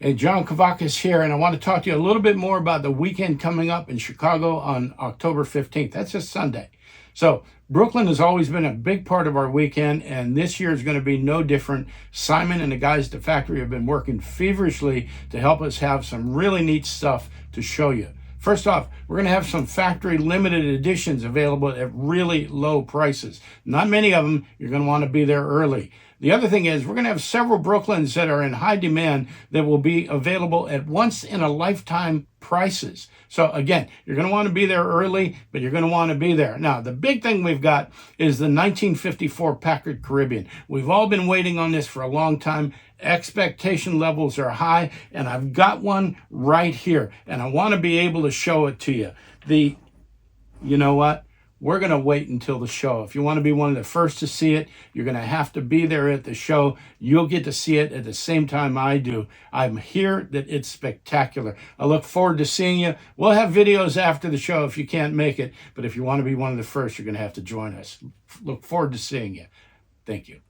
Hey, John Kavakis here, and I want to talk to you a little bit more about the weekend coming up in Chicago on October 15th. That's a Sunday. So Brooklyn has always been a big part of our weekend, and this year is going to be no different. Simon and the guys at the factory have been working feverishly to help us have some really neat stuff to show you. First off, we're going to have some factory limited editions available at really low prices. Not many of them. You're going to want to be there early. The other thing is we're going to have several Brooklyns that are in high demand that will be available at once-in-a-lifetime prices. So again, you're going to want to be there early, but you're going to want to be there. Now, the big thing we've got is the 1954 Packard Caribbean. We've all been waiting on this for a long time. Expectation levels are high, and I've got one right here, and I want to be able to show it to you. You know what? We're going to wait until the show. If you want to be one of the first to see it, you're going to have to be there at the show. You'll get to see it at the same time I do. I'm here that it's spectacular. I look forward to seeing you. We'll have videos after the show if you can't make it, but if you want to be one of the first, you're going to have to join us. Look forward to seeing you. Thank you.